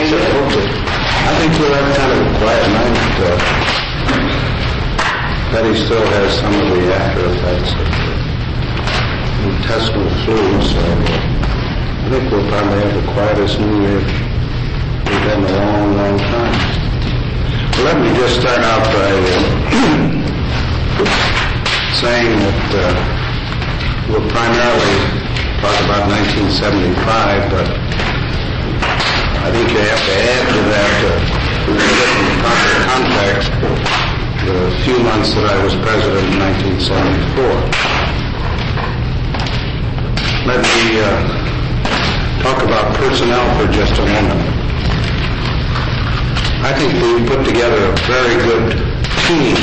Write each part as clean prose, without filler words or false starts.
Are you? I think we'll have kind of a quiet night. Betty still has some of the after effects of the intestinal flu, so I think we'll probably have the quietest New Year we've had in a long, long time. Well, let me just start out by saying that we'll primarily talk about 1975, but I think you have to add to that, in the proper context, the few months that I was president in 1974. Let me talk about personnel for just a moment. I think we put together a very good team,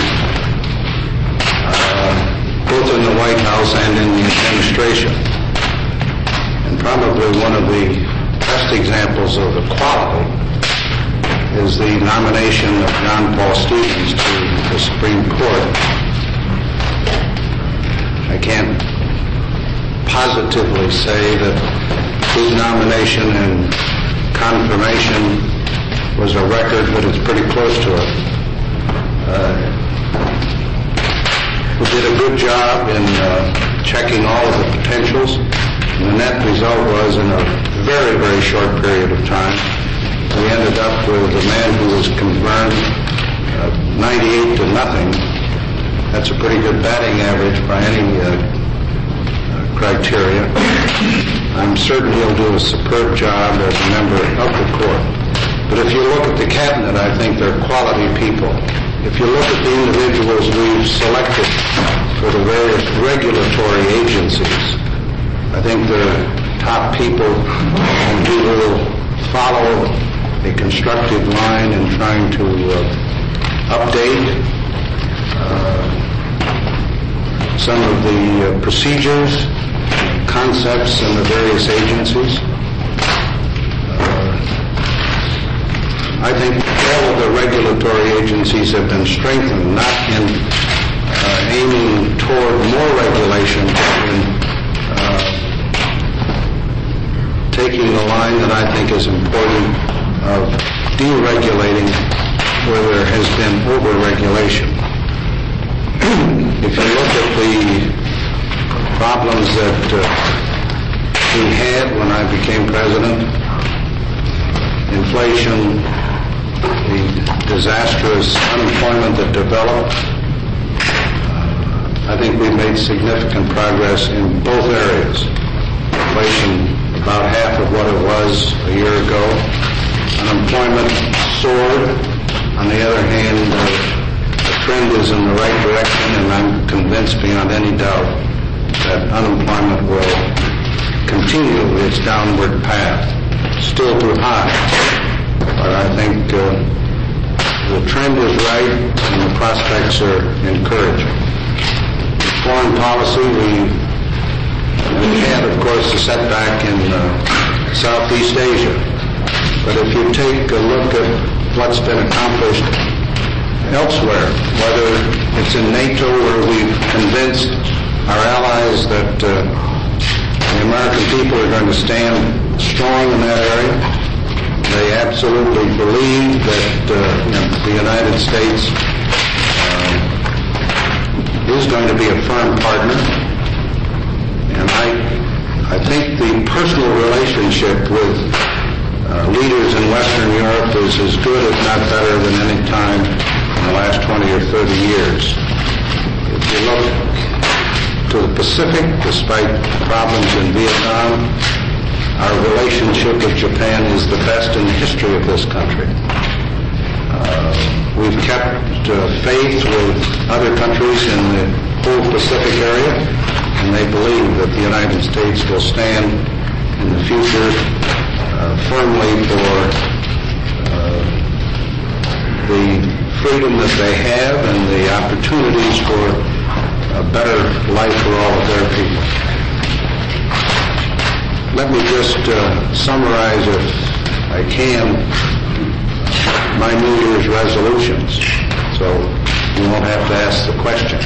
both in the White House and in the administration. And probably one of the best examples of the quality is the nomination of John Paul Stevens to the Supreme Court. I can't positively say that his nomination and confirmation was a record, but it's pretty close to it. We did a good job in checking all of the potentials, and the net result was in a very, very short period of time, we ended up with a man who was confirmed 98 to nothing. That's a pretty good batting average by any criteria. I'm certain he'll do a superb job as a member of the court. But if you look at the cabinet, I think they're quality people. If you look at the individuals we've selected for the various regulatory agencies, I think they're top people who will follow a constructive line in trying to update some of the procedures, concepts in the various agencies. I think all of the regulatory agencies have been strengthened, not in aiming toward more regulation, but in taking the line that I think is important of deregulating where there has been over-regulation. If you look at the problems that we had when I became president, inflation, the disastrous unemployment that developed, I think we've made significant progress in both areas. Inflation about half of what it was a year ago. Unemployment soared. On the other hand, the trend is in the right direction, and I'm convinced beyond any doubt that unemployment will continue its downward path. Still too high, but I think the trend is right and the prospects are encouraging. In foreign policy, we had, of course, a setback in Southeast Asia. But if you take a look at what's been accomplished elsewhere, whether it's in NATO where we've convinced our allies that the American people are going to stand strong in that area. They absolutely believe that the United States is going to be a firm partner. And I think the personal relationship with leaders in Western Europe is as good, if not better, than any time in the last 20 or 30 years. If you look to the Pacific, despite problems in Vietnam, our relationship with Japan is the best in the history of this country. We've kept faith with other countries in the whole Pacific area, and they believe that the United States will stand in the future firmly for the freedom that they have and the opportunities for a better life for all of their people. Let me just summarize, if I can, my New Year's resolutions, so you won't have to ask the question.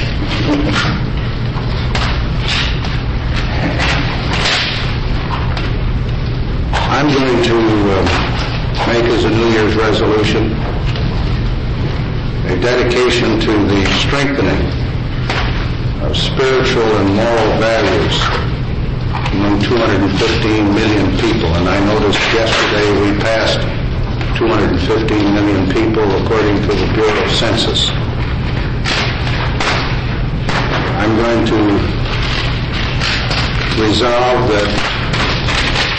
I'm going to make as a New Year's resolution a dedication to the strengthening of spiritual and moral values among 215 million people. And I noticed yesterday we passed 215 million people according to the Bureau of Census. I'm going to resolve that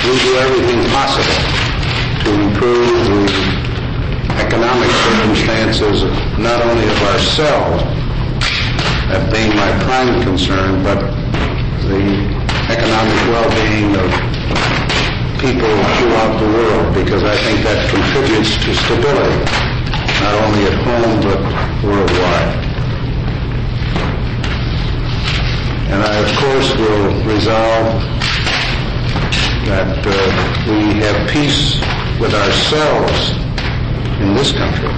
we do everything possible to improve the economic circumstances not only of ourselves, that being my prime concern, but the economic well-being of people throughout the world, because I think that contributes to stability, not only at home but worldwide. And I, of course, will resolve that we have peace with ourselves in this country,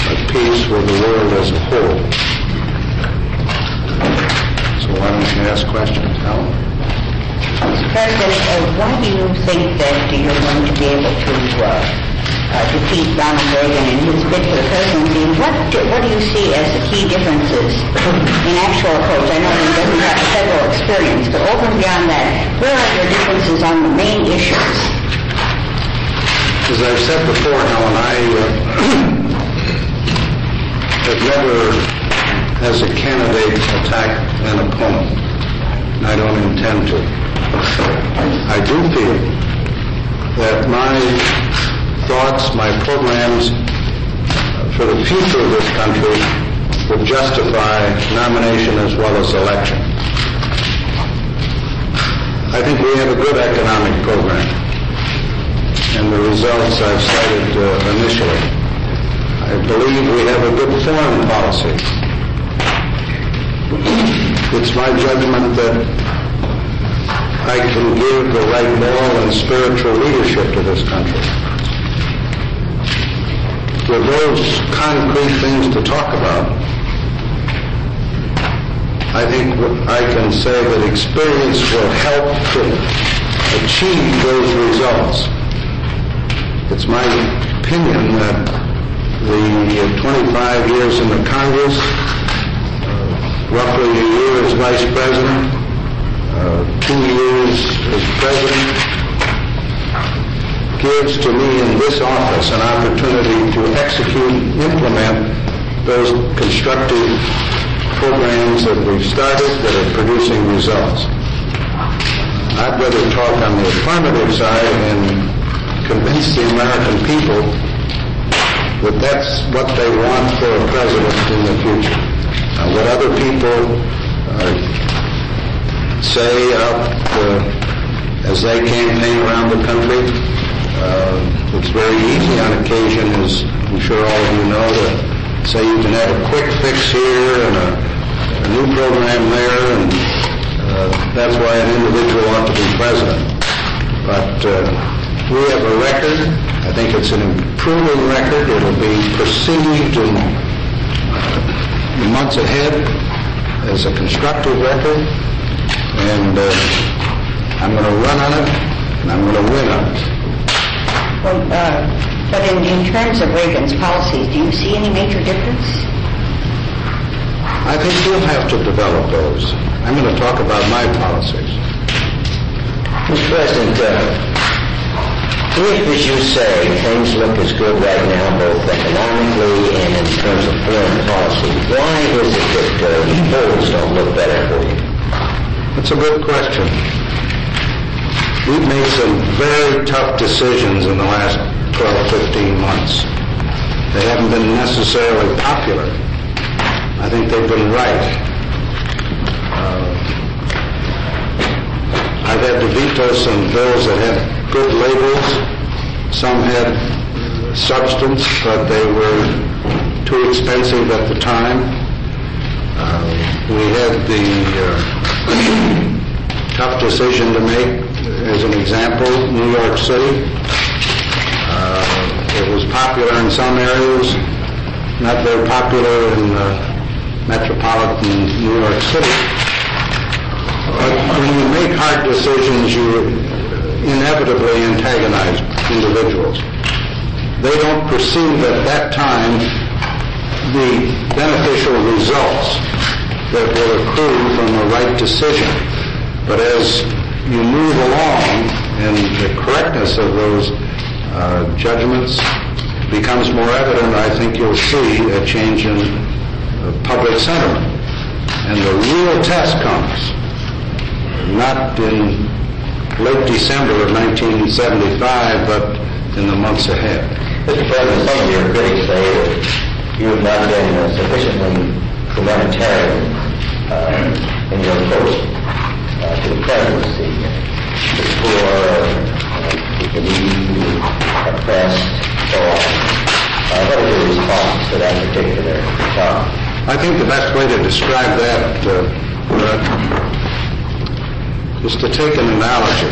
but peace with the world as a whole. So why don't you ask questions, Helen? Mr. President, why do you think that you're going to be able to defeat Ronald Reagan in his bid for the presidency? What do you see as the key differences in actual approach? I know he doesn't have the federal experience, but over and beyond that, where are your differences on the main issues? As I've said before, Helen, I have never, as a candidate, attacked an opponent. I don't intend to. I do feel that my thoughts, my programs for the future of this country would justify nomination as well as election. I think we have a good economic program, and the results I've cited initially. I believe we have a good foreign policy. It's my judgment that I can give the right moral and spiritual leadership to this country. With those concrete things to talk about, I think I can say that experience will help to achieve those results. It's my opinion that the 25 years in the Congress, roughly a year as Vice President, 2 years as President, gives to me in this office an opportunity to execute and implement those constructive programs that we've started that are producing results. I'd rather talk on the affirmative side and convince the American people that that's what they want for a president in the future. What other people say as they campaign around the country, it's very easy on occasion, as I'm sure all of you know, to say you can have a quick fix here and a new program there, and that's why an individual ought to be president. But we have a record. I think it's an improving record. It'll be perceived in the months ahead as a constructive record, and I'm going to run on it, and I'm going to win on it. Well, but in terms of Reagan's policies, do you see any major difference? I think you'll have to develop those. I'm going to talk about my policies. Mr. President, if, as you say, things look as good right now, both economically and in terms of foreign policy, why is it that the polls don't look better for you? That's a good question. We've made some very tough decisions in the last 12, 15 months. They haven't been necessarily popular. I think they've been right. I've had to veto some bills that had good labels. Some had substance, but they were too expensive at the time. We had the tough decision to make. As an example, New York City. It was popular in some areas, not very popular in metropolitan New York City. But when you make hard decisions, you inevitably antagonize individuals. They don't perceive at that time the beneficial results that will accrue from the right decision. But as you move along and the correctness of those judgments becomes more evident, I think you'll see a change in public sentiment. And the real test comes not in late December of 1975, but in the months ahead. Mr. President, some of your critics say that you have not been sufficiently humanitarian in your approach to the presidency. The poor, the needy, the oppressed, so on. What is your response to that particular topic? I think the best way to describe that is to take an analogy.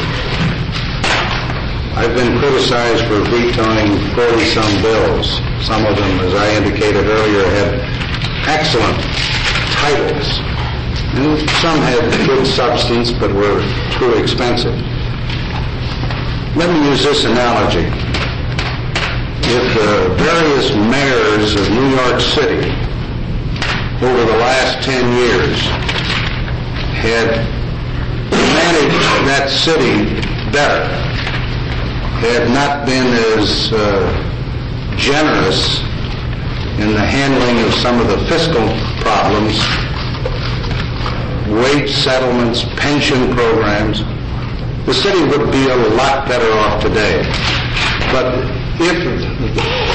I've been criticized for vetoing 40-some bills. Some of them, as I indicated earlier, had excellent titles. And some had good substance but were too expensive. Let me use this analogy. If the various mayors of New York City over the last 10 years had managed that city better, had not been as generous in the handling of some of the fiscal problems, wage settlements, pension programs, the city would be a lot better off today. But if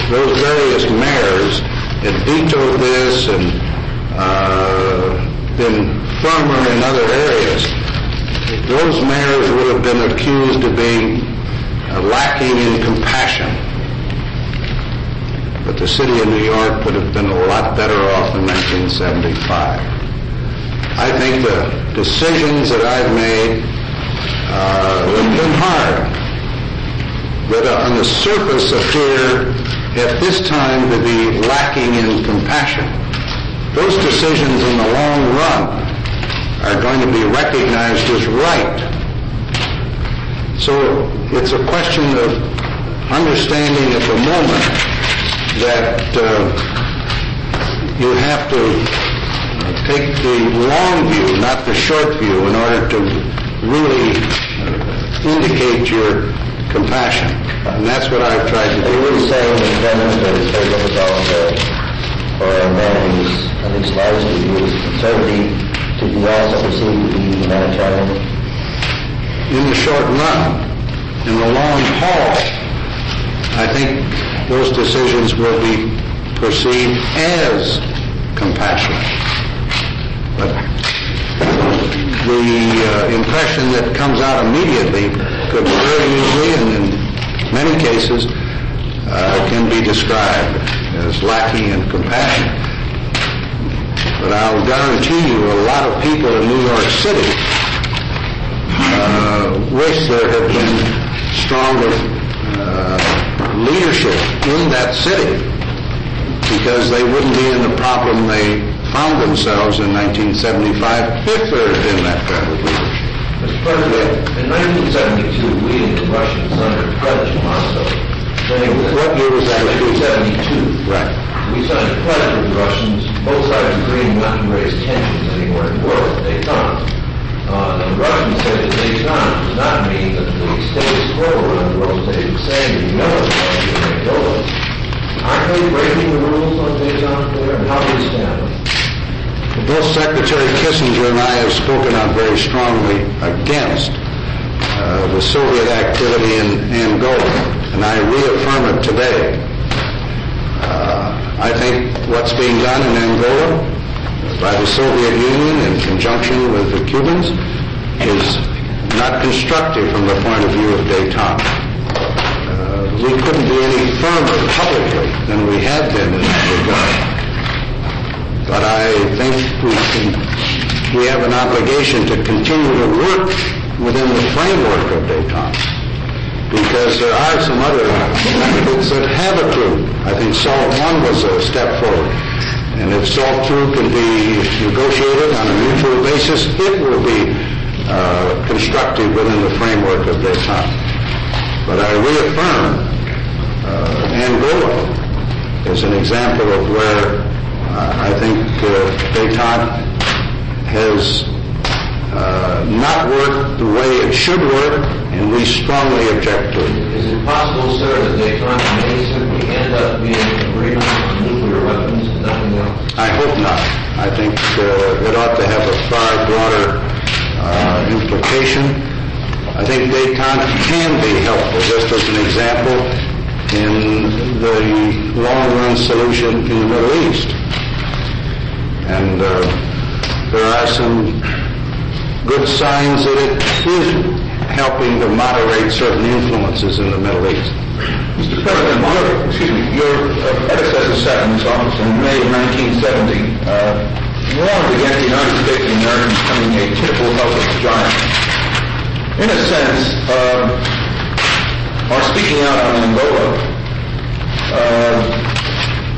those various mayors had vetoed this and been firmer in other areas, those mayors would have been accused of being lacking in compassion. But the city of New York would have been a lot better off in 1975. I think the decisions that I've made have been hard, that on the surface appear at this time to be lacking in compassion. Those decisions in the long run are going to be recognized as right. So it's a question of understanding at the moment that you have to take the long view, not the short view, in order to really indicate your compassion. And that's what I've tried to do. You would say, Mr. President, that it's very difficult for a man who's at least largely viewed as conservative to be also perceived to be humanitarian? In the short run, in the long haul, I think those decisions will be perceived as compassionate. But the impression that comes out immediately could very easily, and in many cases, can be described as lacking in compassion. But I'll guarantee you a lot of people in New York City wish there had been stronger leadership in that city, because they wouldn't be in the problem they found themselves in 1975 if there had been that kind of leadership. Mr. President, in 1972, we and the Russians signed a pledge in Moscow. What year was that? 1972. Right. We signed a pledge with the Russians, both sides agreeing not to raise tensions anymore in the world, Dayton. The Russians said that Dayton does not mean that the status quo around the world stays the same, and you know it's going to be Angola. Aren't they breaking the rules on Dayton there, and how do you stand them? Both Secretary Kissinger and I have spoken out very strongly against the Soviet activity in Angola, and I reaffirm it today. I think what's being done in Angola by the Soviet Union in conjunction with the Cubans is not constructive from the point of view of Dayton. We couldn't be any firmer publicly than we have been in that regard. But I think we have an obligation to continue to work within the framework of Dayton, because there are some other methods that have accrued. I think SALT I was a step forward. And if SALT II can be negotiated on a mutual basis, it will be constructive within the framework of Dayton. But I reaffirm Angola is an example of where I think détente has not worked the way it should work, and we strongly object to it. Is it possible, sir, that détente may simply end up being an agreement on nuclear weapons and nothing else? I hope not. I think it ought to have a far broader implication. I think détente can be helpful, just as an example, in the long-run solution in the Middle East. And there are some good signs that it is helping to moderate certain influences in the Middle East. Mr. President, your predecessor sat in this office in May of 1970, warned against the United States and Americans becoming a typical helpless giant. In a sense, our speaking out on Angola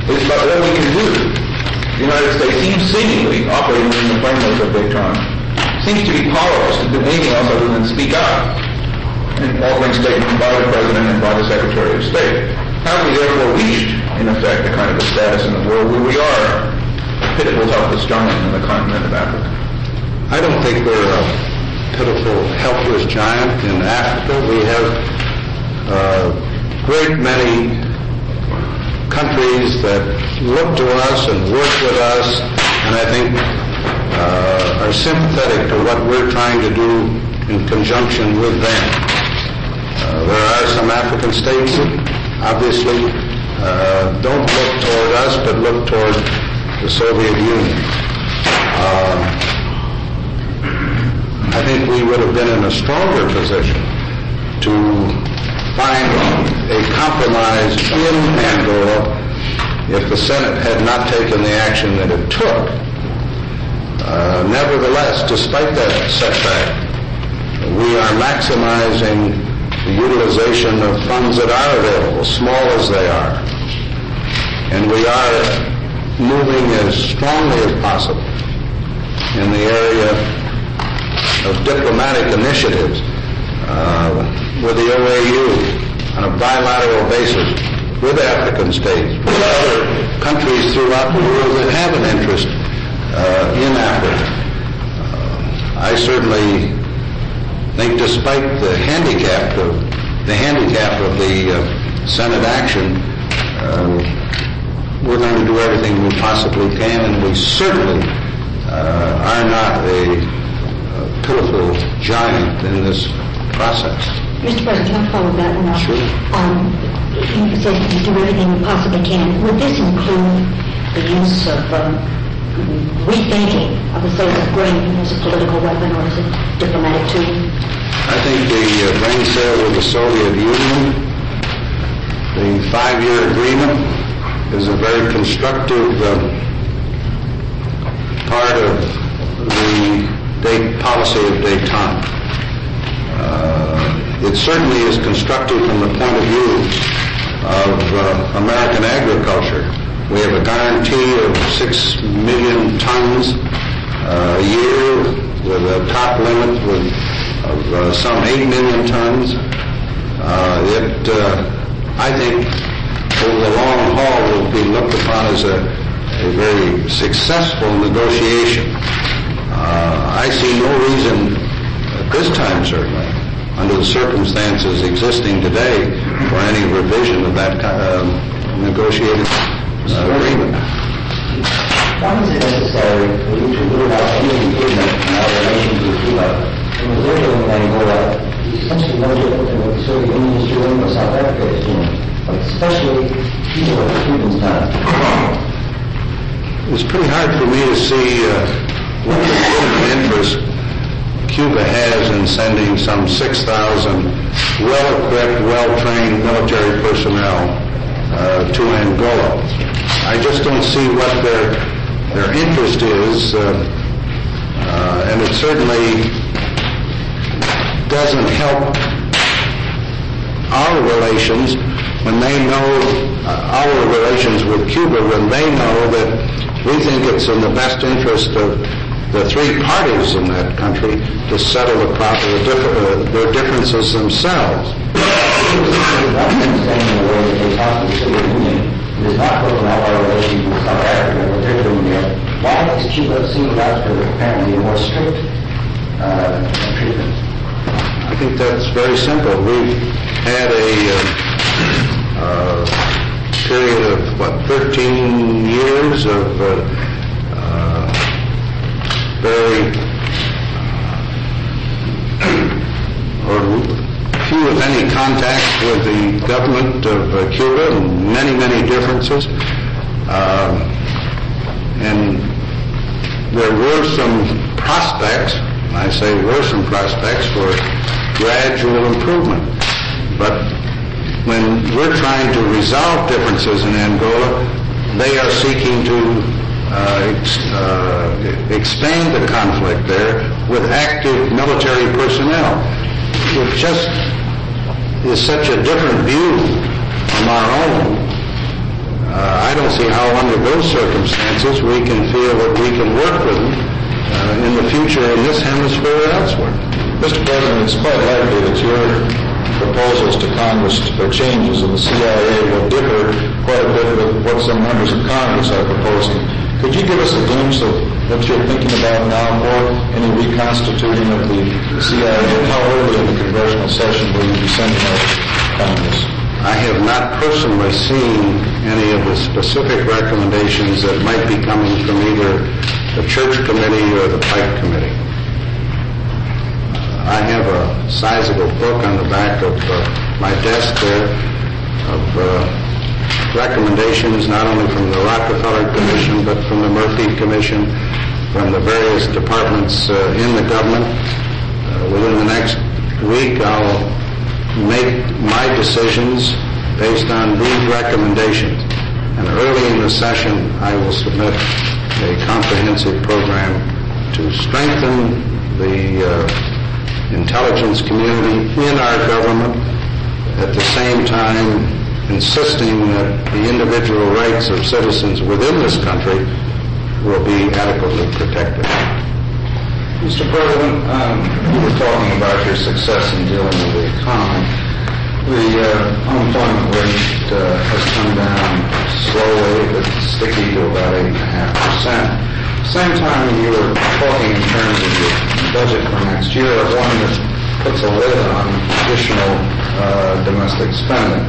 is about all we can do. The United States seems seemingly operating within the framework of détente. Seems to be powerless to do anything else other than speak out in offering statements by the President and by the Secretary of State. Have we therefore reached, in effect, a kind of a status in the world where we are a pitiful, helpless giant in the continent of Africa? I don't think we're a pitiful, helpless giant in Africa. We have a great many countries that look to us and work with us, and I think are sympathetic to what we're trying to do in conjunction with them. There are some African states that obviously don't look toward us, but look toward the Soviet Union. I think we would have been in a stronger position to find a compromise in Angola if the Senate had not taken the action that it took. Nevertheless, despite that setback, we are maximizing the utilization of funds that are available, small as they are. And we are moving as strongly as possible in the area of diplomatic initiatives with the OAU on a bilateral basis, with African states, with other countries throughout the world that have an interest in Africa. I certainly think, despite the handicap of the Senate action, we're going to do everything we possibly can, and we certainly are not a pitiful giant in this process. Mr. President, can I follow that one up? Sure. You said you do everything you possibly can. Would this include the use of rethinking of the sale of grain as a political weapon, or as a diplomatic tool? I think the grain sale with the Soviet Union, the 5-year agreement, is a very constructive part of the policy of détente. It certainly is constructive from the point of view of American agriculture. We have a guarantee of 6 million tons a year, with a top limit of some 8 million tons. I think, over the long haul, will be looked upon as a very successful negotiation. I see no reason at this time, certainly, under the circumstances existing today, for any revision of that negotiated agreement. Why is it necessary for you to rule out any improvement in our relations with Cuba? In the area of Angola, it's essentially no different than what the Soviet Union is doing or South Africa is doing, but especially Cuba what the Cubans done. It's pretty hard for me to see what legitimate interest Cuba has in sending some 6,000 well-equipped, well-trained military personnel to Angola. I just don't see what their interest is, and it certainly doesn't help our relations when they know our relations with Cuba, when they know that we think it's in the best interest of the three parties in that country to settle their differences themselves. one thing saying in the way that they talk to the Soviet Union, it is not closing all our relations with South Africa, what they're doing there. Why is Cuba singled out for apparently a more strict treatment? I think that's very simple. We've had a period of, 13 years of very or few, if any, contacts with the government of Cuba, and many, many differences. And there were some prospects, and I say were some prospects, for gradual improvement. But when we're trying to resolve differences in Angola, they are seeking to expand the conflict there with active military personnel. It just is such a different view from our own. I don't see how under those circumstances we can feel that we can work with them in the future in this hemisphere or elsewhere. Mr. President, it's quite likely that your proposals to Congress for changes in the CIA will differ quite a bit with what some members of Congress are proposing. Could you give us a glimpse of what you're thinking about now for any reconstituting of the CIA? How early in the congressional session will you be sending out Congress? I have not personally seen any of the specific recommendations that might be coming from either the Church Committee or the Pike Committee. I have a sizable book on the back of my desk there of recommendations not only from the Rockefeller Commission but from the Murphy Commission, from the various departments in the government. Within the next week I'll make my decisions based on these recommendations. And early in the session I will submit a comprehensive program to strengthen the intelligence community in our government, at the same time insisting that the individual rights of citizens within this country will be adequately protected. Mr. President, you were talking about your success in dealing with the economy. The unemployment rate has come down slowly but sticky to about 8.5%. At the same time, you were talking in terms of your budget for next year of one that puts a lid on additional domestic spending.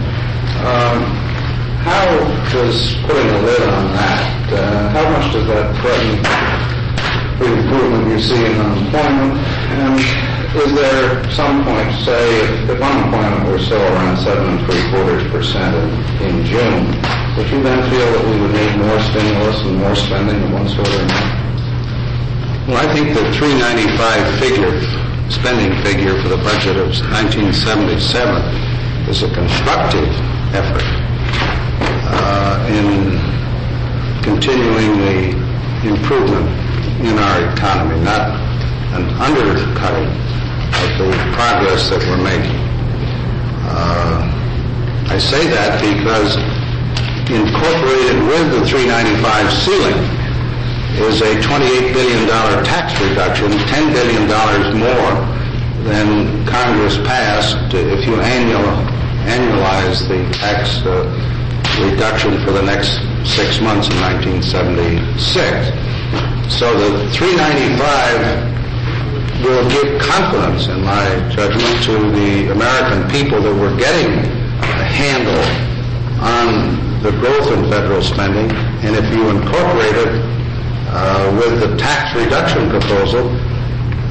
How does putting a lid on that, how much does that threaten the improvement you see in unemployment? And is there some point, say, if unemployment were still around 7.75% in June, would you then feel that we would need more stimulus and more spending of one sort or another? Well, I think the 395 spending figure for the budget of 1977 is a constructive effort in continuing the improvement in our economy, not an undercutting of the progress that we're making. I say that because incorporated with the 395 ceiling is a $28 billion tax reduction, $10 billion more than Congress passed if you annualize the tax reduction for the next 6 months in 1976. So the 395 will give confidence, in my judgment, to the American people that we're getting a handle on the growth in federal spending. And if you incorporate it with the tax reduction proposal,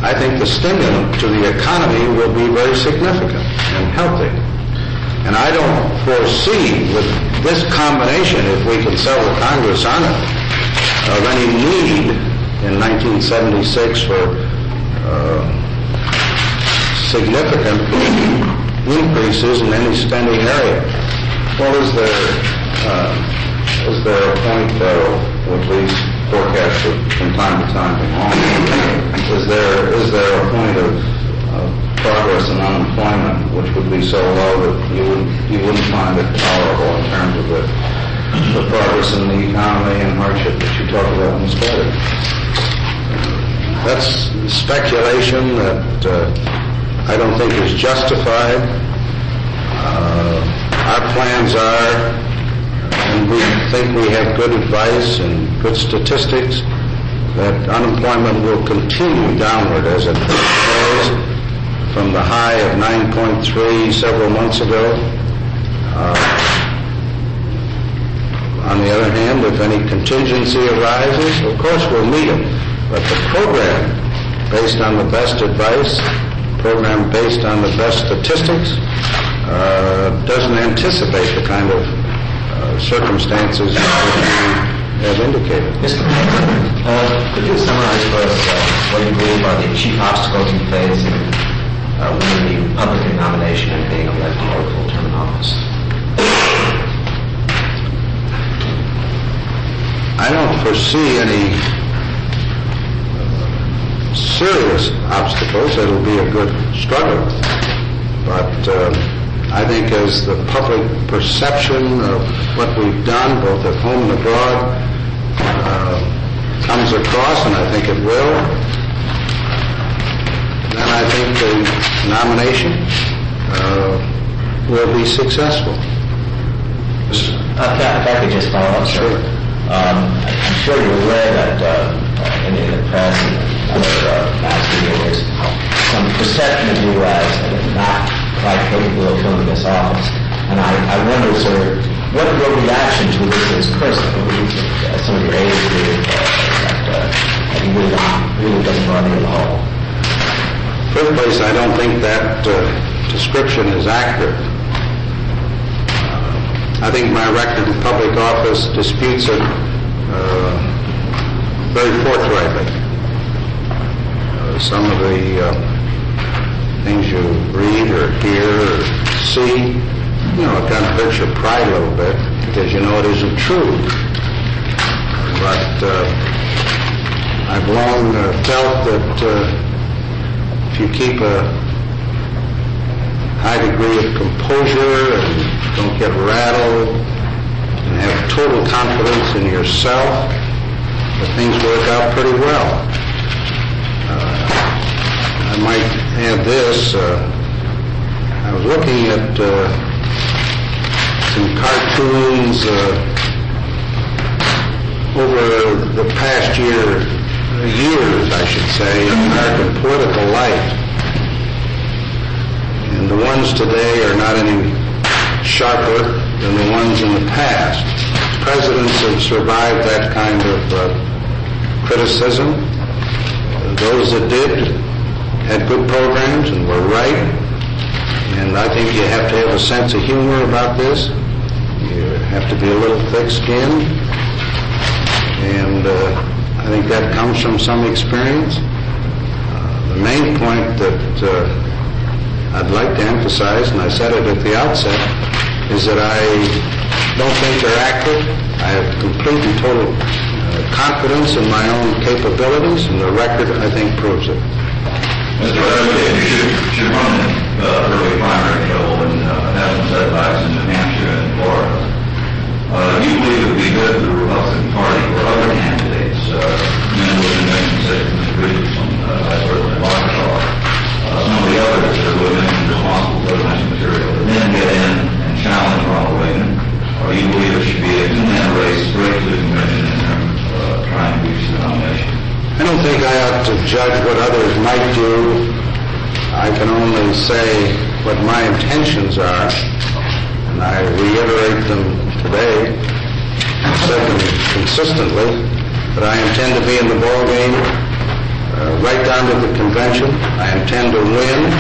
I think the stimulant to the economy will be very significant and healthy. And I don't foresee with this combination, if we can settle Congress on it, of any need in 1976 for significant increases in any spending area. Well, is there a point, at least forecasted from time to time, is there a point of progress in unemployment which would be so low that you wouldn't find it tolerable in terms of the progress in the economy and hardship that you talk about in this letter? That's speculation that I don't think is justified. Our plans are, and we think we have good advice and good statistics, that unemployment will continue downward as it goes from the high of 9.3 several months ago. On the other hand, if any contingency arises, of course we'll meet it. But the program, based on the best advice, program based on the best statistics, doesn't anticipate the kind of circumstances that you have indicated. Mr. President, could you summarize for us what you believe are the chief obstacles you face in winning the Republican nomination and being elected for a full term in office? I don't foresee any serious obstacles. It'll be a good struggle. But I think as the public perception of what we've done, both at home and abroad, comes across, and I think it will, then I think the nomination will be successful. If I could just follow up, sir. Sure. I'm sure you're aware that in the press and other mass media, there's some perception of you as not quite capable of filling this office. And I wonder, sir, what your reaction to this is personally, some of your aides do, that he really doesn't run in the hall. First place, I don't think that description is accurate. I think my record in public office disputes it very forthrightly. Some of the things you read or hear or see, it kind of hurts your pride a little bit because you know it isn't true. But I've long felt that if you keep a high degree of composure and don't get rattled and have total confidence in yourself, that things work out pretty well. I might add this. I was looking at some cartoons over the past years, I should say, in American political life. And the ones today are not any sharper than the ones in the past. Presidents have survived that kind of criticism. Those that did had good programs and were right. And I think you have to have a sense of humor about this. You have to be a little thick-skinned. And I think that comes from some experience. The main point that I'd like to emphasize, and I said it at the outset, is that I don't think they're accurate. I have complete and total confidence in my own capabilities, and the record, I think, proves it. Mr. President, you should run in early primary poll and have some setbacks in New Hampshire and Florida. Do you believe it would be good for the Republican Party or other candidates, men who have been such as Mr. Richardson, I certainly like some of the others that would have been responsible for this material, to then get in and challenge Ronald Reagan, or you believe it should be a two-man race straight to the convention in terms of trying to reach the nomination? I don't think I ought to judge what others might do. I can only say what my intentions are, and I reiterate them today. I've said them consistently, but I intend to be in the ballgame right down to the convention. I intend to win.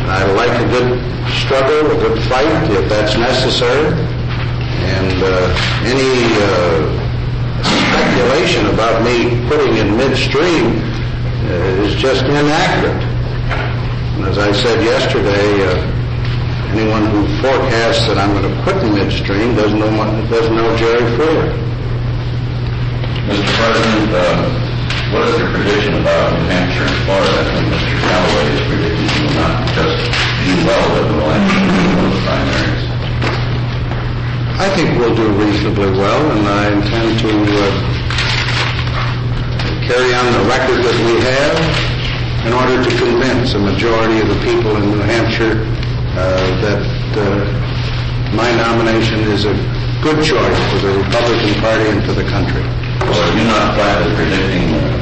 I like a good struggle, a good fight, if that's necessary. And any speculation about me quitting in midstream is just inaccurate. And as I said yesterday, anyone who forecasts that I'm going to quit in midstream doesn't know Jerry Fuller. Mr. President, what is your prediction about New Hampshire and Florida? I think Mr. Callaway is predicting you will not just do well with the election in those primaries. I think we'll do reasonably well, and I intend to carry on the record that we have in order to convince a majority of the people in New Hampshire that my nomination is a good choice for the Republican Party and for the country. So you're not flatly predicting that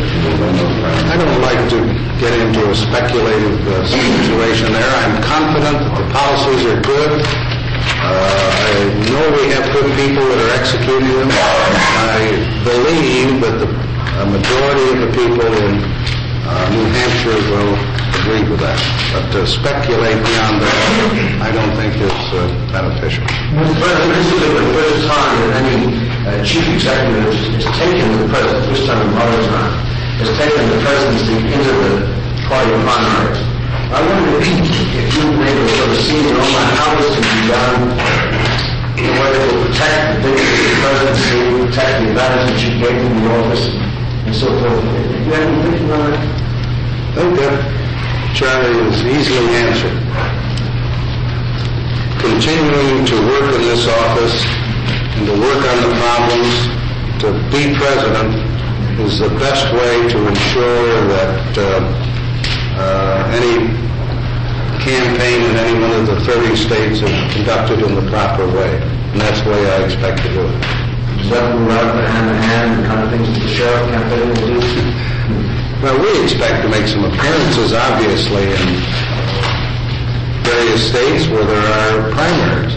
you will win those primaries? I don't like to get into a speculative situation there. I'm confident that the policies are good. I know we have good people that are executing them. I believe that a majority of the people in New Hampshire will agree with that. But to speculate beyond that, I don't think is beneficial. Mr. President, this is the first time that any chief executive has taken the president, this time in modern time, has taken the presidency into the party primaries. I wonder if you've been able to sort of see how this can be done in a way that will protect the dignity of the presidency, protect the advantage that you gave him in the office, and so forth. Do you have any thinking on that? I think that, Charlie, is easily answered. Continuing to work in this office and to work on the problems, to be president, is the best way to ensure that any campaign in any one of the 30 states is conducted in the proper way. And that's the way I expect to do it. Is that move out hand in hand, the kind of things that the sheriff campaign will do? Well, we expect to make some appearances, obviously, in various states where there are primaries.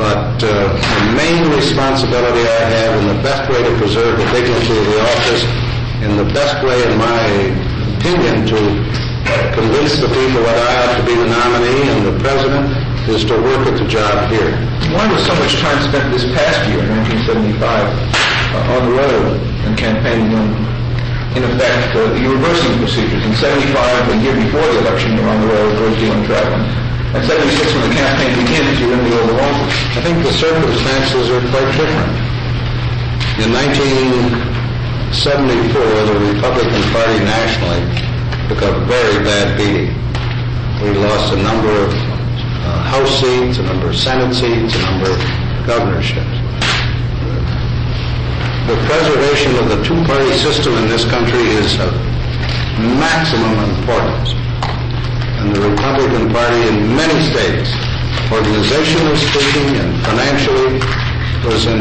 But the main responsibility I have, and the best way to preserve the dignity of the office, and the best way, in my opinion, to convince the people that I ought to be the nominee and the president, is to work at the job here. Why was so much time spent this past year, 1975, on the road and campaigning on, in effect, you're reversing procedures? In 75, the year before the election, you're on the road, a great deal and traveling. And 76, when the campaign begins, you're in the Oval Office. I think the circumstances are quite different. In 1974, the Republican Party nationally took a very bad beating. We lost a number of House seats, a number of Senate seats, a number of governorships. The preservation of the two-party system in this country is of maximum importance. And the Republican Party in many states, organizationally speaking and financially, was in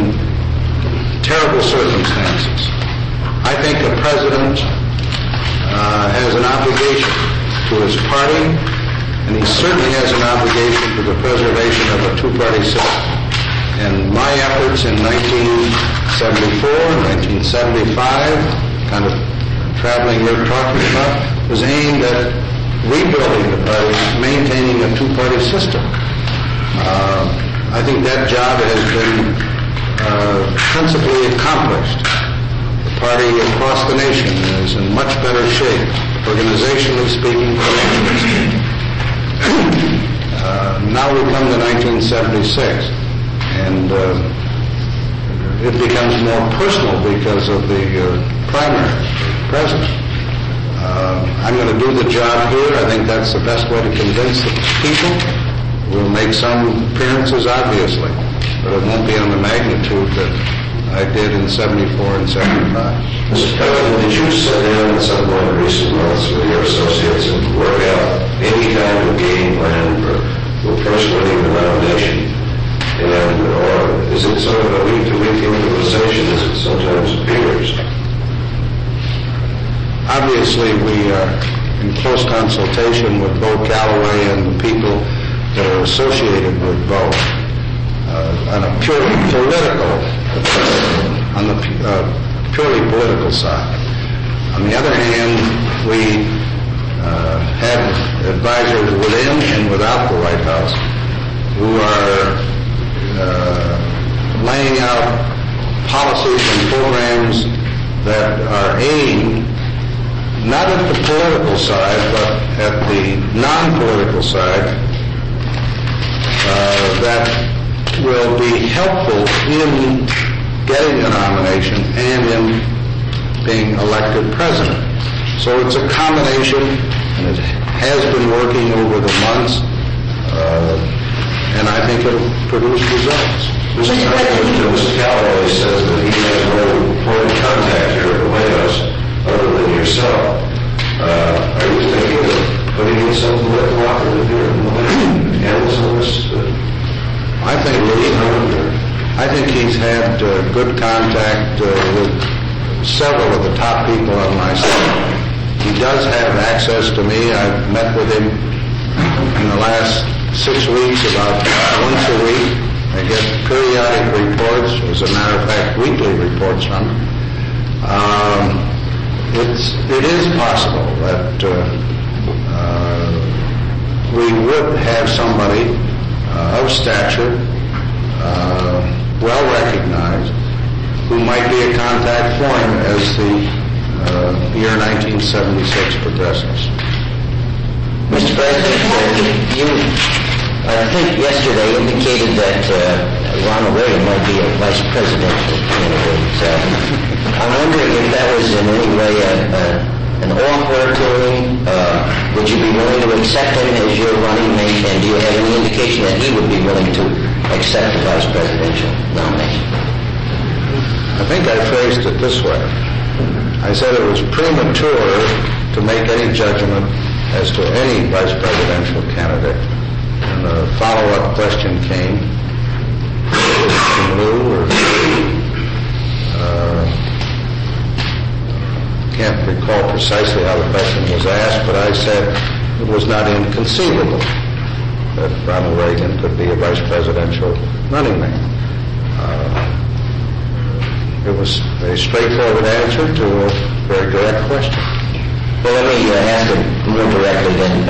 terrible circumstances. I think the president has an obligation to his party, and he certainly has an obligation to the preservation of a two-party system. And my efforts in 1974, 1975, kind of traveling you're talking about, was aimed at rebuilding the party, maintaining a two-party system. I think that job has been principally accomplished. The party across the nation is in much better shape, organizationally speaking, politically speaking. Now we come to 1976, and it becomes more personal because of the primary president. I'm going to do the job here. I think that's the best way to convince the people. We'll make some appearances, obviously, but it won't be on the magnitude that I did in 74 and 75. Mr. President, did you sit down at some point in recent months with your associates and work out any kind of game plan for first winning the nomination? Or is it sort of a week-to-week improvisation as it sometimes appears? Obviously, we are in close consultation with Bo Calloway and the people that are associated with Bo on a purely political side. On the other hand, we have advisors within and without the White House who are laying out policies and programs that are aimed not at the political side, but at the non-political side, that will be helpful in getting a nomination and in being elected president. So it's a combination, and it has been working over the months, and I think it'll produce results. Mr. Calloway says that he has no point of contact here at the White House other than yourself. Are you thinking of putting in some political operative here in the White House? good contact with several of the top people on my side. He does have access to me. I've met with him in the last 6 weeks about once a week. I get periodic reports, as a matter of fact, weekly reports from him. It is possible that we would have somebody of stature, well recognized, who might be a contact for him as the year 1976 progresses. Mr. President, you, I think yesterday indicated that Ronald Reagan might be a vice presidential candidate. I'm wondering if that was in any way an offer to him. Would you be willing to accept him as your running mate, and do you have any indication that he would be willing to accept the vice presidential nomination? I think I phrased it this way. I said it was premature to make any judgment as to any vice presidential candidate. And a follow-up question came from Lou, or can't recall precisely how the question was asked, but I said it was not inconceivable that Ronald Reagan could be a vice presidential running mate. It was a straightforward answer to a very direct question. Well, let me ask it more directly then.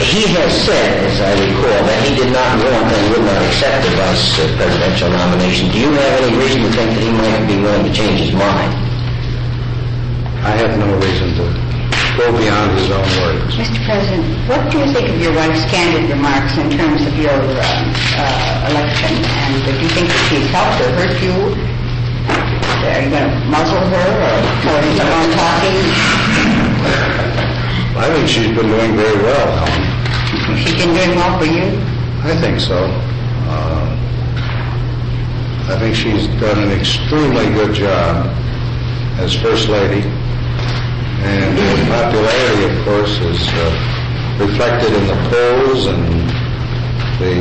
He has said, as I recall, that he did not want and would not accept the vice presidential nomination. Do you have any reason to think that he might be willing to change his mind? I have no reason to go beyond his own words. Mr. President, what do you think of your wife's candid remarks in terms of your election? And do you think that she's helped or hurt you? Are you going to muzzle her or tell her on talking? I think she's been doing very well, Helen. She's been doing well for you? I think so. I think she's done an extremely good job as First Lady. And her popularity, of course, is reflected in the polls and the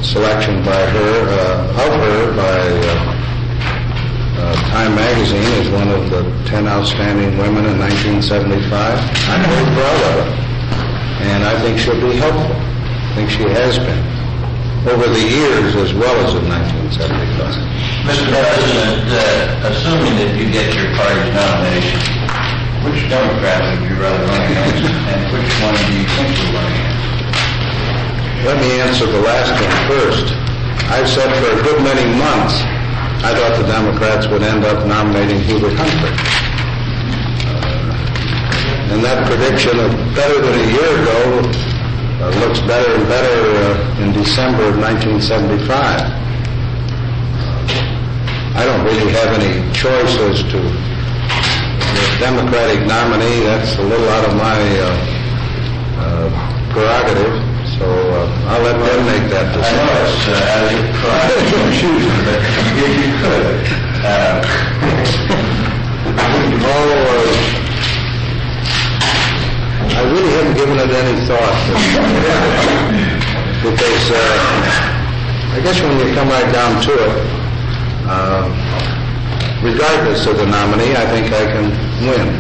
selection by her by Time Magazine as one of the 10 outstanding women in 1975. I'm very proud of her. And I think she'll be helpful. I think she has been. Over the years as well as in 1975. Mr. President, assuming that you get your party's nomination, which Democrat would you rather run against, and which one do you think you'll run against? Let me answer the last one first. I've said for a good many months I thought the Democrats would end up nominating Hubert Humphrey. And that prediction of better than a year ago looks better and better in December of 1975. I don't really have any choice as to the Democratic nominee. That's a little out of my prerogative, so I'll let them make that decision. I know it's out of your prerogative choosing, but if you could. I really haven't given it any thought. Because I guess when you come right down to it, regardless of the nominee, I think I can win.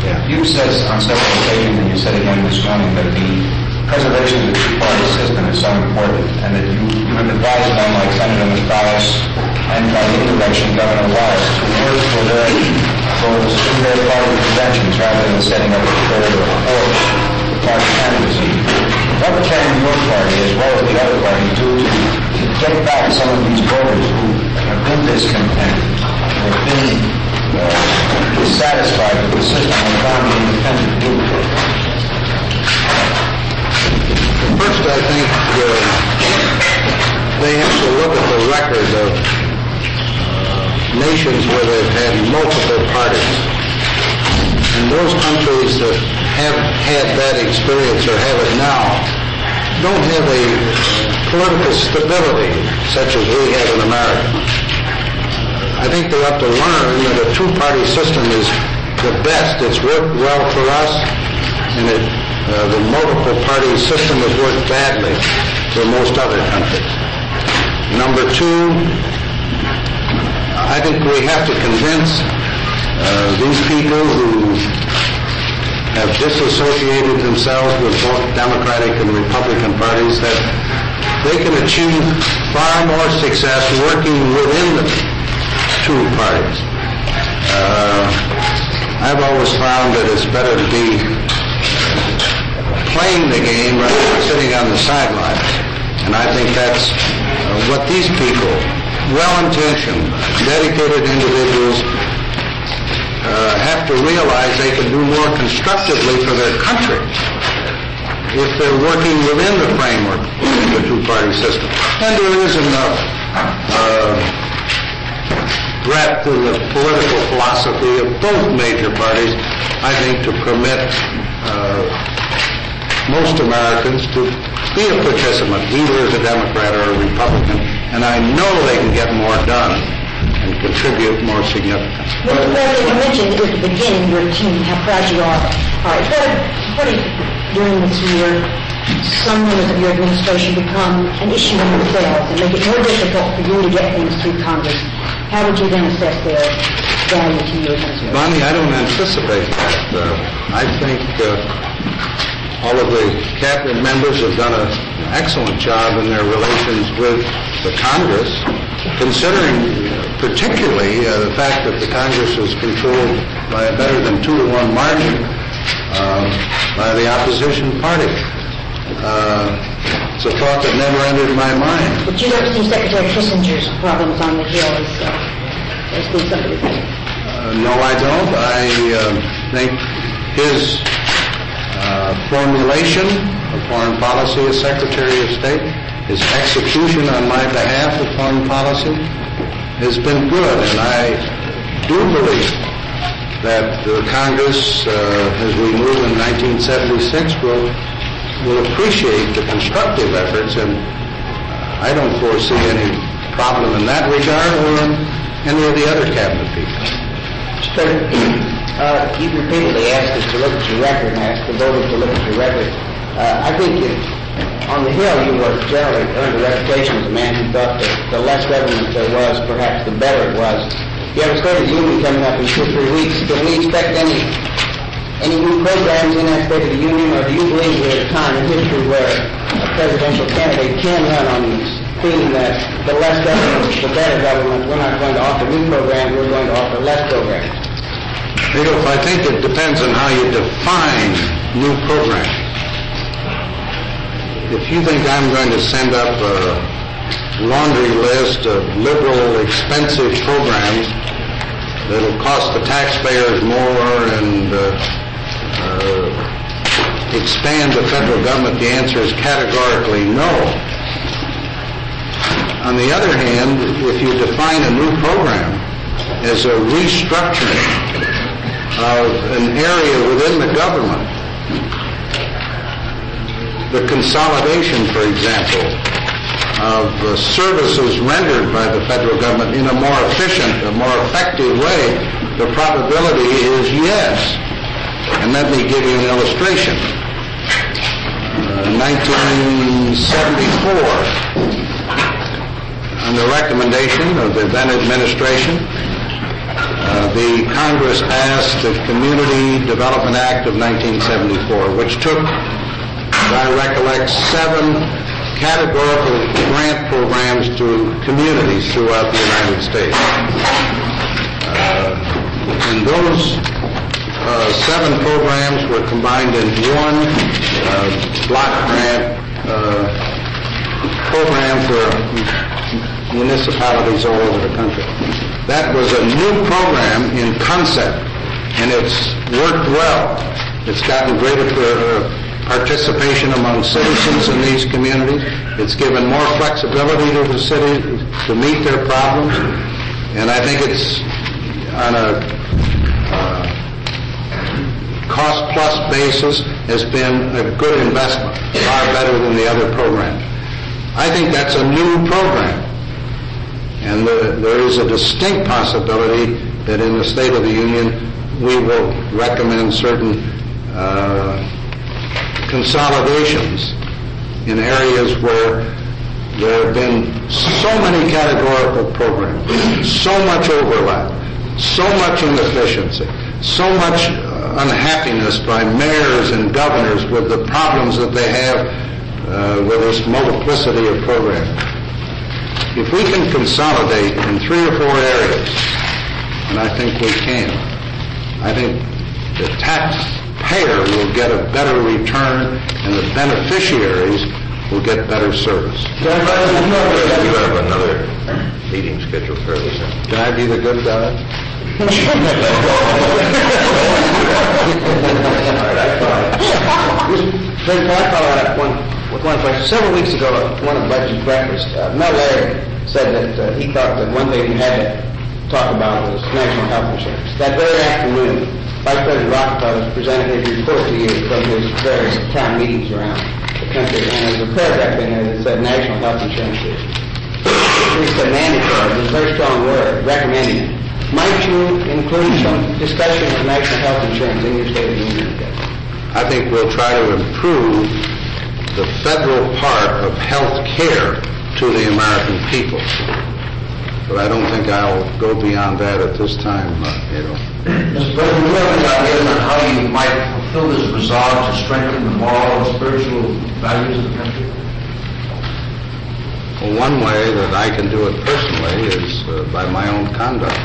Yeah. You've said on several occasions, and you said again this morning, that the preservation of the two-party system is so important, and that you have advised them, like Senator Mathias and by indirection Governor Wallace, to work for the single party conventions rather than setting up a third or a fourth party candidacy. What can your party, as well as the other parties, do to get back some of these voters who have been discontent, who have been dissatisfied with the system and found the independent view? First, I think they have to look at the record of nations where they've had multiple parties. And those countries that have had that experience or have it now don't have a political stability such as we have in America. I think they have to learn that a two-party system is the best. It's worked well for us, and it the multiple party system has worked badly for most other countries. Number two, I think we have to convince these people who have disassociated themselves with both Democratic and Republican parties that they can achieve far more success working within the two parties. I've always found that it's better to be playing the game rather than sitting on the sidelines. And I think that's what these people, well-intentioned, dedicated individuals, have to realize they can do more constructively for their country if they're working within the framework of the two-party system. And there is enough breadth in the political philosophy of both major parties, I think, to permit most Americans to be a participant, either as a Democrat or a Republican, and I know they can get more done and contribute more significantly. Mr. President, you mentioned at the beginning your team, how proud you are. All right, what if during this year some members of your administration become an issue in themselves and make it more difficult for you to get things through Congress? How would you then assess their value to your administration? Bonnie, I don't anticipate that. I think all of the cabinet members have done an excellent job in their relations with the Congress, considering particularly the fact that the Congress is controlled by a better than 2-to-1 margin by the opposition party. It's a thought that never entered my mind. But you don't see Secretary Kissinger's problems on the Hill as being something to no, I don't. I think his formulation of foreign policy as Secretary of State, his execution on my behalf of foreign policy, has been good, and I do believe that the Congress, as we move in 1976, will appreciate the constructive efforts, and I don't foresee any problem in that regard or in any of the other cabinet people. You repeatedly asked us to look at your record and asked the voters to look at your record. I think on the Hill you were generally earned a reputation as a man who thought that the less government there was, perhaps the better it was. You have a State of the Union coming up in 2 or 3 weeks. Can we expect any new programs in that State of the Union, or do you believe we're at a time in history where a presidential candidate can run on this feeling that the less government, the better government, we're not going to offer new programs, we're going to offer less programs? Adolf, I think it depends on how you define new programs. If you think I'm going to send up a laundry list of liberal, expensive programs that'll cost the taxpayers more and expand the federal government, the answer is categorically no. On the other hand, if you define a new program as a restructuring of an area within the government, the consolidation, for example, of services rendered by the federal government in a more efficient, a more effective way, the probability is yes. And let me give you an illustration. 1974, on the recommendation of the then administration, the Congress passed the Community Development Act of 1974, which took, as I recollect, 7 categorical grant programs to communities throughout the United States. And those 7 programs were combined in one block grant program for municipalities all over the country. That was a new program in concept, and it's worked well. It's gotten greater participation among citizens in these communities. It's given more flexibility to the city to meet their problems, and I think it's on a cost-plus basis has been a good investment, far better than the other programs. I think that's a new program. And there is a distinct possibility that in the State of the Union we will recommend certain consolidations in areas where there have been so many categorical programs, so much overlap, so much inefficiency, so much unhappiness by mayors and governors with the problems that they have with this multiplicity of programs. If we can consolidate in 3 or 4 areas, and I think we can, I think the taxpayer will get a better return and the beneficiaries will get better service. You have another meeting scheduled fairly soon. Can I be the good guy? Can I follow up with one question? Several weeks ago, at one of the budget breakfasts, Mel Laird said that he thought that one thing we had to talk about was national health insurance. That very afternoon, Vice President Rockefeller presented his report to you from his various town meetings around the country, and there's a paragraph in there that said national health insurance is. He said mandatory. It was a very strong word, recommending it. Might you include some discussion of national health insurance in your State of the Union? I think we'll try to improve the federal part of health care to the American people. But I don't think I'll go beyond that at this time, Mr. President, do you have any ideas on how you might fulfill this resolve to strengthen the moral and spiritual values of the country? Well, one way that I can do it personally is by my own conduct.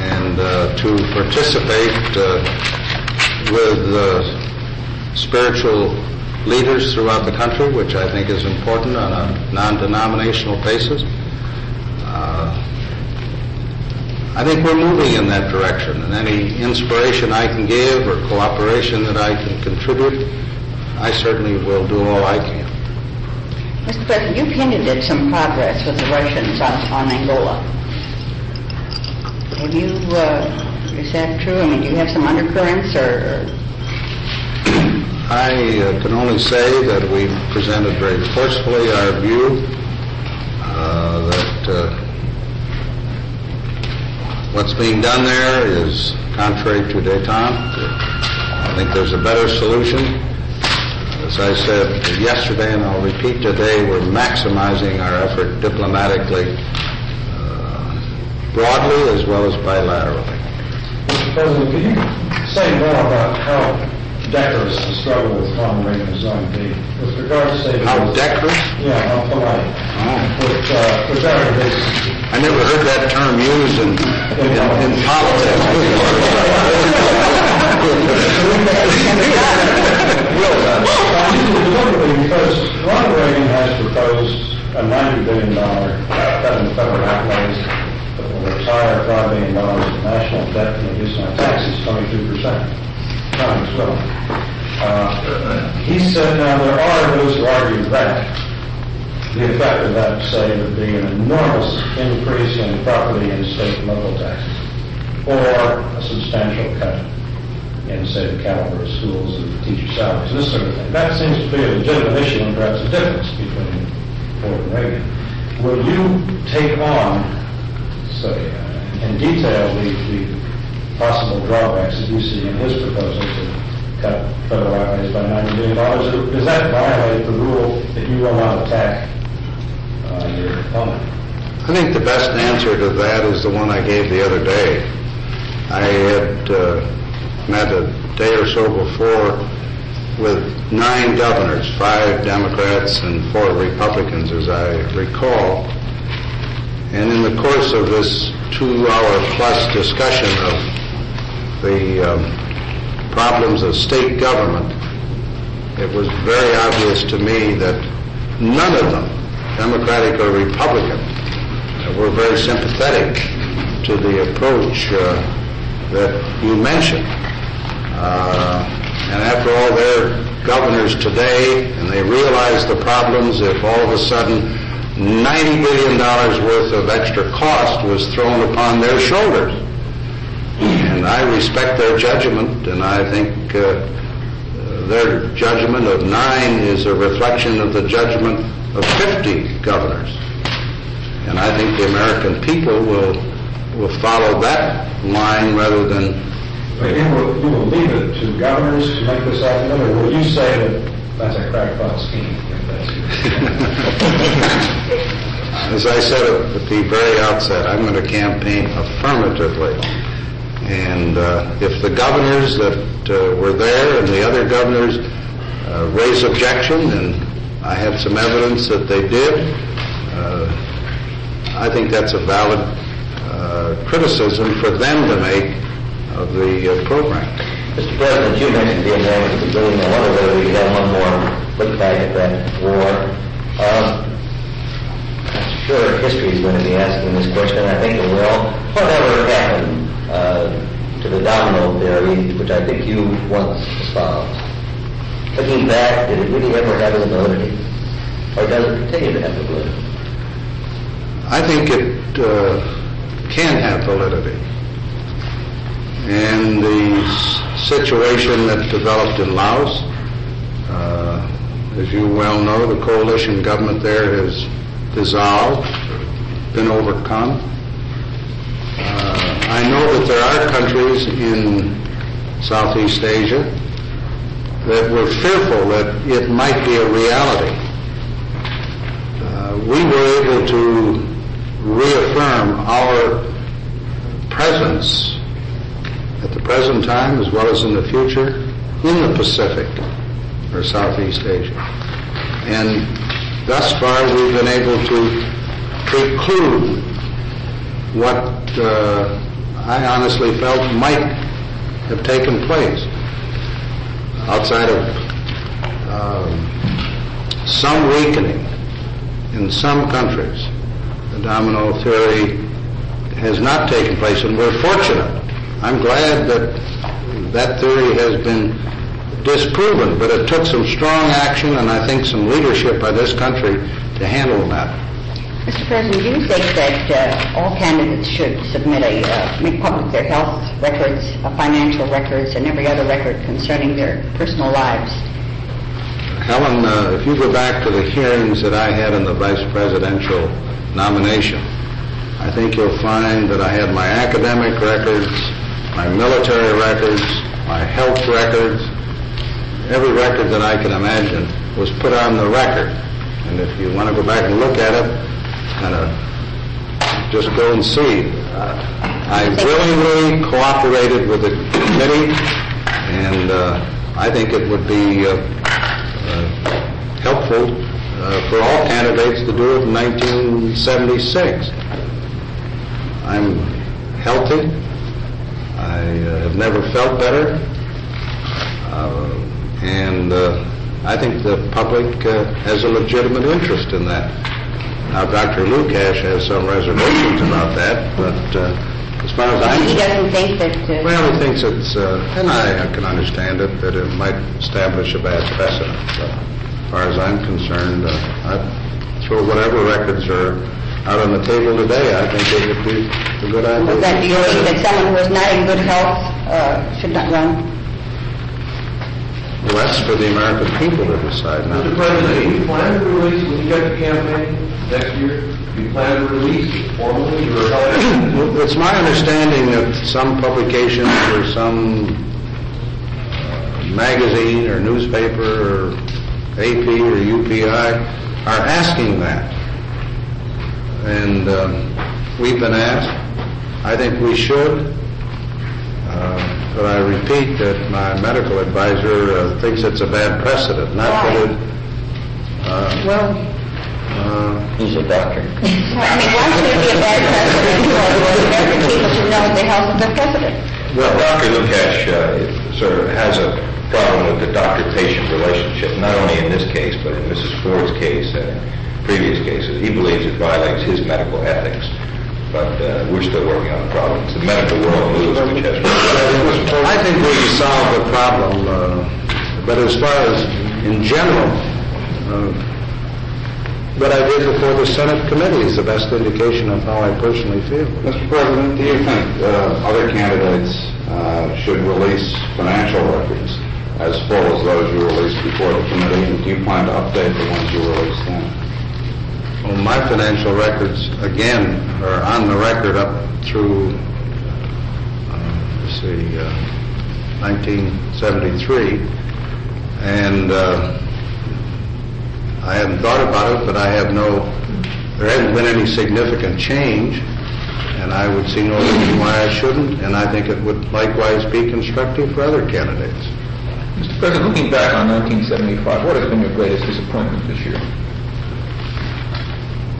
And to participate with spiritual leaders throughout the country, which I think is important on a non-denominational basis. I think we're moving in that direction, and any inspiration I can give or cooperation that I can contribute, I certainly will do all I can. Mr. President, you've hinted at some progress with the Russians on Angola. Have you, is that true? I mean, do you have some undercurrents or? I can only say that we presented very forcefully our view that what's being done there is contrary to détente. I think there's a better solution. As I said yesterday, and I'll repeat today, we're maximizing our effort diplomatically, broadly as well as bilaterally. Mr. President, could you say more about how decorous the struggle with Ronald Reagan is going to be with regard to, say, how decorous? Yeah, how polite. With regard to this. I never heard that term used in politics. Because Ronald Reagan has proposed a $90 billion cut in federal outlays that will retire $5 billion of national debt and reduce our taxes 22%. Congress will. He said, now there are those who argue that the effect of that, say, would be an enormous increase in property and state and local taxes, or a substantial cut in, say, the caliber of schools and teacher salaries, this sort of thing. That seems to be a legitimate issue and perhaps a difference between Ford and Reagan. Will you take on, say, in detail the possible drawbacks that you see in his proposal to cut federal outlays by $90 billion? Does that violate the rule that you will not attack your opponent? I think the best answer to that is the one I gave the other day. I had met a day or so before with 9 governors, 5 Democrats and 4 Republicans, as I recall. And in the course of this 2-hour-plus discussion of the problems of state government, it was very obvious to me that none of them, Democratic or Republican, were very sympathetic to the approach that you mentioned. And after all, they're governors today, and they realize the problems if all of a sudden $90 billion worth of extra cost was thrown upon their shoulders. And I respect their judgment, and I think their judgment of 9 is a reflection of the judgment of 50 governors. And I think the American people will follow that line rather than You will leave it to governors to make this happen, or will you say that that's a crackpot scheme? As I said at the very outset, I'm going to campaign affirmatively. And if the governors that were there and the other governors raise objection, and I have some evidence that they did, I think that's a valid criticism for them to make of the program. Mr. President, you mentioned Vietnam at the beginning. I wonder whether we could have one more look back at that war. I'm sure history is going to be asking this question, and I think it will. Whatever happened to the domino theory, which I think you once espoused? Looking back, did it really ever have the validity? Or does it continue to have the validity? I think it can have validity. And the situation that developed in Laos, as you well know, the coalition government there has dissolved, been overcome. I know that there are countries in Southeast Asia that were fearful that it might be a reality. We were able to reaffirm our presence at the present time as well as in the future in the Pacific or Southeast Asia. And thus far we've been able to preclude what I honestly felt might have taken place outside of some weakening in some countries. The domino theory has not taken place, and we're fortunate. I'm glad that that theory has been disproven, but it took some strong action and I think some leadership by this country to handle that. Mr. President, do you think that all candidates should submit make public their health records, financial records, and every other record concerning their personal lives? Helen, if you go back to the hearings that I had in the vice presidential nomination, I think you'll find that I had my academic records, my military records, my health records. Every record that I can imagine was put on the record. And if you want to go back and look at it, kind of just go and see. I willingly cooperated with the committee, and I think it would be helpful for all candidates to do it in 1976. I'm healthy. I have never felt better. And I think the public has a legitimate interest in that. Now, Dr. Lukash has some reservations about that, but as far as I know... He doesn't think that... Well, he thinks it's, and I can understand it, that it might establish a bad precedent. But as far as I'm concerned, I'd throw whatever records are out on the table today. I think it would be a good idea. Well, do you think that someone who is not in good health should not run? Well, that's for the American people to decide. Mr. President, do you plan to release, when you get the campaign next year, do you plan to release it formally or how? It's my understanding that some publications or some magazine or newspaper or AP or UPI are asking that. And we've been asked. I think we should. But I repeat that my medical advisor thinks it's a bad precedent. Not that it... He's a doctor. I mean, why should it be a bad precedent for American people to know the health of their president? Well, Dr. Lukash sort of has a problem with the doctor-patient relationship, not only in this case, but in Mrs. Ford's case and previous cases. He believes it violates his medical ethics. But we're still working on the problem. It's the medical world moves which has... I think we solved the problem, but as far as in general, what I did before the Senate committee is the best indication of how I personally feel. Mr. President, do you think other candidates should release financial records as full as those you released before the committee, and do you plan to update the ones you released then? Well, my financial records, again, are on the record up through, 1973, and I hadn't thought about it, but there hasn't been any significant change, and I would see no reason why I shouldn't, and I think it would likewise be constructive for other candidates. Mr. President, looking back on 1975, what has been your greatest disappointment this year?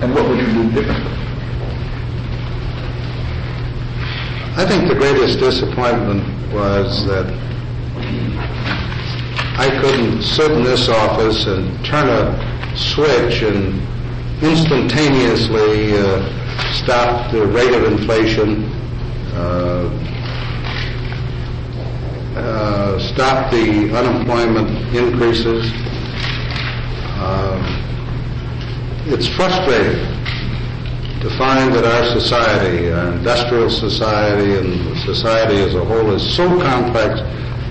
And what would you do differently? I think the greatest disappointment was that I couldn't sit in this office and turn a switch and instantaneously stop the rate of inflation, stop the unemployment increases. It's frustrating to find that our society, our industrial society and society as a whole is so complex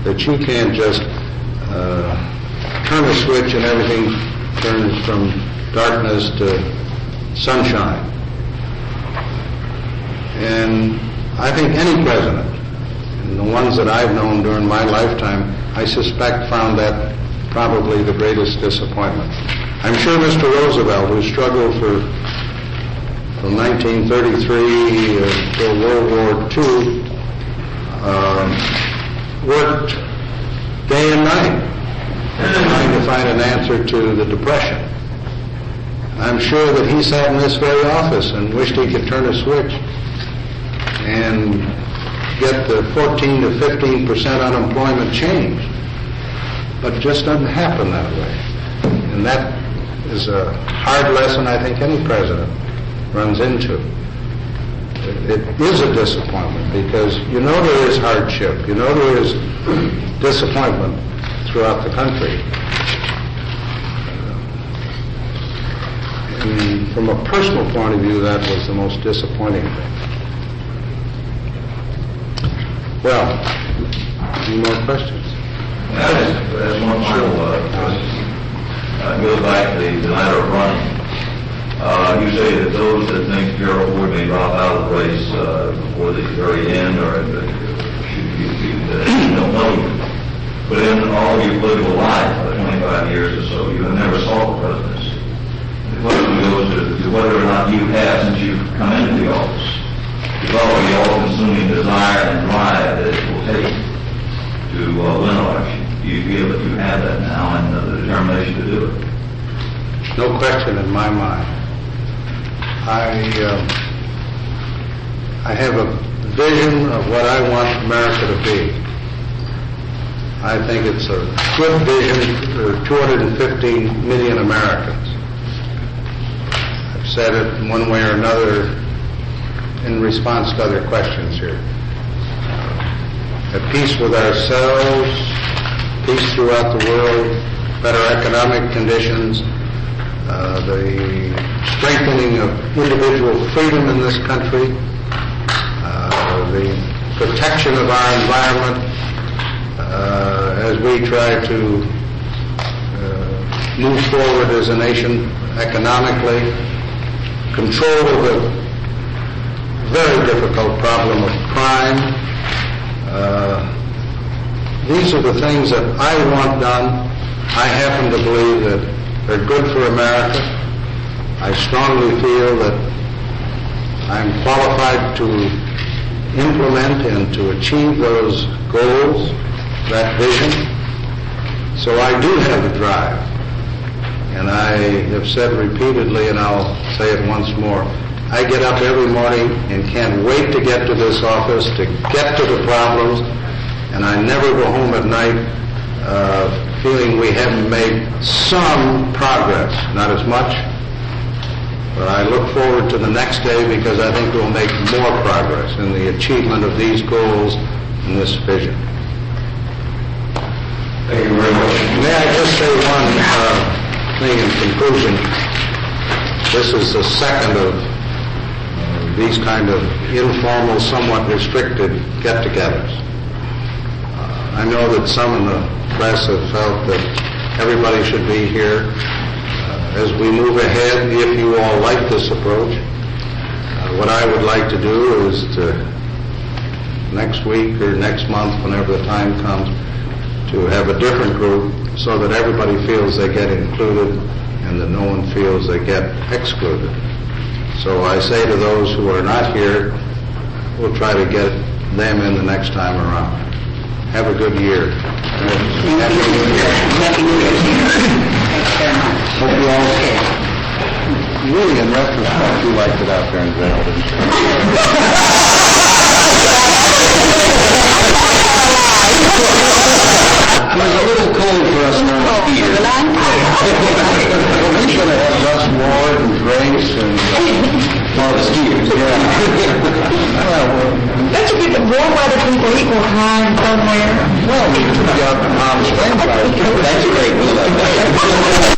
that you can't just turn a switch and everything turns from darkness to sunshine. And I think any president, and the ones that I've known during my lifetime, I suspect found that probably the greatest disappointment. I'm sure Mr. Roosevelt, who struggled from 1933 until World War II, worked day and night trying to find an answer to the Depression. I'm sure that he sat in this very office and wished he could turn a switch and get the 14 to 15% unemployment changed. But it just doesn't happen that way. And that is a hard lesson I think any president runs into. It is a disappointment because you know there is hardship, you know there is disappointment throughout the country. And from a personal point of view, that was the most disappointing thing. Well, any more questions? That's one final question. Goes back to the matter of running. You say that those that think Gerald Ford may drop out of the race before the very end, or don't know you. But in all of your political life, 25 years or so, you have never sought the presidency. The question goes to whether or not you have, since you've come into the office, developed the all-consuming desire and drive that it will take to win an election. Do you feel that you have that now and the determination to do it? No question in my mind. I have a vision of what I want America to be. I think it's a good vision for 215 million Americans. I've said it in one way or another in response to other questions here. At peace with ourselves, peace throughout the world, better economic conditions, the strengthening of individual freedom in this country, the protection of our environment as we try to move forward as a nation economically, control of the very difficult problem of crime. These are the things that I want done. I happen to believe that they're good for America. I strongly feel that I'm qualified to implement and to achieve those goals, that vision. So I do have a drive. And I have said repeatedly, and I'll say it once more, I get up every morning and can't wait to get to this office, to get to the problems, and I never go home at night feeling we haven't made some progress, not as much, but I look forward to the next day because I think we'll make more progress in the achievement of these goals and this vision. Thank you very much. May I just say one thing in conclusion? This is the second of these kind of informal, somewhat restricted get-togethers. I know that some in the press have felt that everybody should be here. As we move ahead, if you all like this approach, what I would like to do is to next week or next month, whenever the time comes, to have a different group so that everybody feels they get included and that no one feels they get excluded. So I say to those who are not here, we'll try to get them in the next time around. Have a good year. Happy New Year. Happy New Year. Thanks very much. Hope you all really, in retrospect, you liked it out there in Gerald. It was a little cold for us now here. We're going to have Russ Ward and Grace and all the skiers. Don't you think that warm weather people equal time somewhere? Well, we could be out in Palm Springs. That's great.